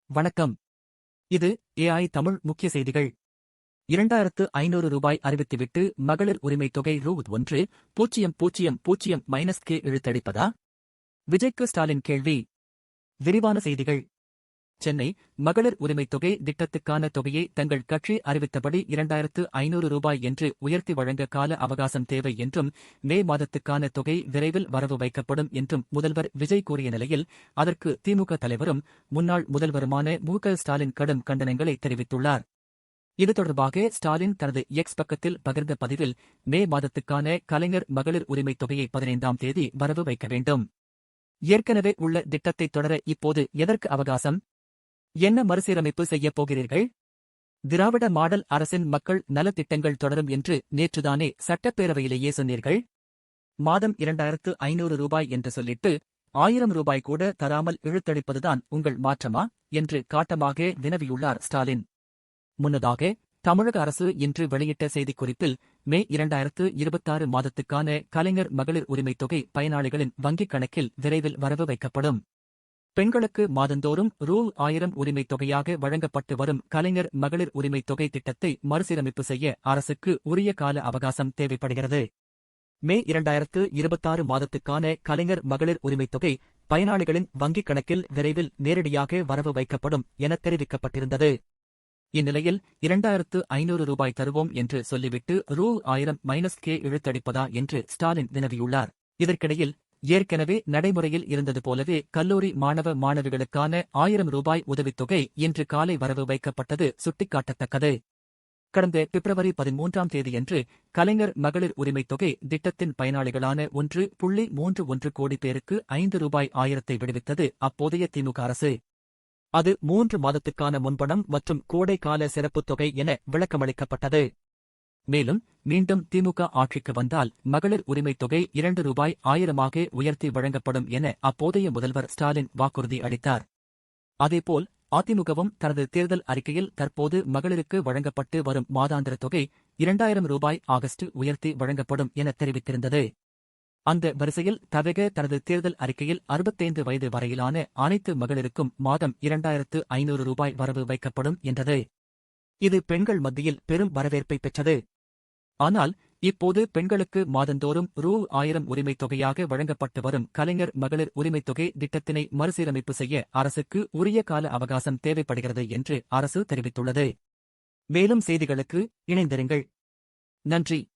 வணக்கம். இது ஏஐ தமிழ் முக்கிய செய்திகள். 2500 அறிவித்துவிட்டு மகளிர் உரிமைத் தொகை ரூ.100,000-K இழுத்தடிப்பதா? விஜய்க்கு ஸ்டாலின் கேள்வி. விரிவான செய்திகள். சென்னை மகளிர் உரிமைத் தொகை திட்டத்துக்கான தொகையை தங்கள் கட்சி அறிவித்தபடி ரூ.2500 என்று உயர்த்தி வழங்க கால அவகாசம் தேவை என்றும், மே மாதத்துக்கான தொகை விரைவில் வரவு வைக்கப்படும் என்றும் முதல்வர் விஜய் கூறிய நிலையில், அதற்கு திமுக தலைவரும் முன்னாள் முதல்வருமான மு.க. ஸ்டாலின் கடும் கண்டனங்களை தெரிவித்துள்ளார். இது தொடர்பாக ஸ்டாலின் தனது எக்ஸ் பக்கத்தில் பகிர்ந்த பதிவில், மே மாதத்துக்கான கலைஞர் மகளிர் உரிமைத் தொகையை 15ஆம் தேதி வரவு வைக்க வேண்டும். ஏற்கனவே உள்ள திட்டத்தை தொடர இப்போது எதற்கு அவகாசம்? என்ன மறுசீரமைப்பு செய்யப் போகிறீர்கள்? திராவிட மாடல் அரசின் மக்கள் நலத்திட்டங்கள் தொடரும் என்று நேற்றுதானே சட்டப்பேரவையிலேயே சொன்னீர்கள். மாதம் ரூ.2500 என்று சொல்லிட்டு ரூ.1000 கூட தராமல் இழுத்தடிப்பதுதான் உங்கள் மாற்றமா என்று காட்டமாக வினவியுள்ளார் ஸ்டாலின். முன்னதாக தமிழக அரசு இன்று வெளியிட்ட செய்திக்குறிப்பில், மே 2026 மாதத்துக்கான கலைஞர் மகளிர் உரிமைத் தொகை பயனாளிகளின் வங்கிக் கணக்கில் விரைவில் வரவு வைக்கப்படும். பெண்களுக்கு மாதந்தோறும் ரூ.1000 உரிமைத் தொகையாக வழங்கப்பட்டு வரும் கலைஞர் மகளிர் உரிமைத் தொகை திட்டத்தை மறுசீரமைப்பு செய்ய அரசுக்கு உரிய கால அவகாசம் தேவைப்படுகிறது. மே 2026 மாதத்துக்கான கலைஞர் மகளிர் உரிமைத் தொகை பயனாளிகளின் வங்கிக் கணக்கில் விரைவில் நேரடியாக வரவு வைக்கப்படும் என தெரிவிக்கப்பட்டிருந்தது. இந்நிலையில் ரூ.2500 தருவோம் என்று சொல்லிவிட்டு ரூ.1000-K இழுத்தடிப்பதா என்று ஸ்டாலின் வினவியுள்ளார். இதற்கிடையில், ஏற்கனவே நடைமுறையில் இருந்தது போலவே கல்லூரி மாணவ மாணவிகளுக்கான ரூ.1000 உதவித்தொகை இன்று காலை வரவு வைக்கப்பட்டது சுட்டிக்காட்டத்தக்கது. கடந்த பிப்ரவரி 13ஆம் தேதியன்று கலைஞர் மகளிர் உரிமைத் தொகை திட்டத்தின் பயனாளிகளான 1.31 கோடி பேருக்கு ரூ.1000 விடுவித்தது அப்போதைய திமுக அரசு. அது 3 மாதத்துக்கான முன்பணம் மற்றும் கோடைக்கால சிறப்புத் தொகை என விளக்கமளிக்கப்பட்டது. மேலும் மீண்டும் திமுக ஆட்சிக்கு வந்தால் மகளிர் உரிமைத் தொகை ரூ.1000 உயர்த்தி வழங்கப்படும் என அப்போதைய முதல்வர் ஸ்டாலின் வாக்குறுதி அளித்தார். அதேபோல் அதிமுகவும் தனது தேர்தல் அறிக்கையில் தற்போது மகளிருக்கு வழங்கப்பட்டு வரும் மாதாந்திர தொகை ரூ.2000 ஆகஸ்ட் உயர்த்தி வழங்கப்படும் என தெரிவித்திருந்தது. அந்த வரிசையில் தவக தனது தேர்தல் அறிக்கையில் 65 வயது வரையிலான அனைத்து மகளிருக்கும் மாதம் ரூ.2500 வரவு வைக்கப்படும் என்றது. இது பெண்கள் மத்தியில் பெரும் வரவேற்பை பெற்றது. ஆனால் இப்போது பெண்களுக்கு மாதந்தோறும் ரூ.1000 உரிமைத் தொகையாக வழங்கப்பட்டு வரும் கலைஞர் மகளிர் உரிமைத் தொகை திட்டத்தினை மறுசீரமைப்பு செய்ய அரசுக்கு உரிய கால அவகாசம் தேவைப்படுகிறது என்று அரசு தெரிவித்துள்ளது. மேலும் செய்திகளுக்கு இணைந்திருங்கள். நன்றி.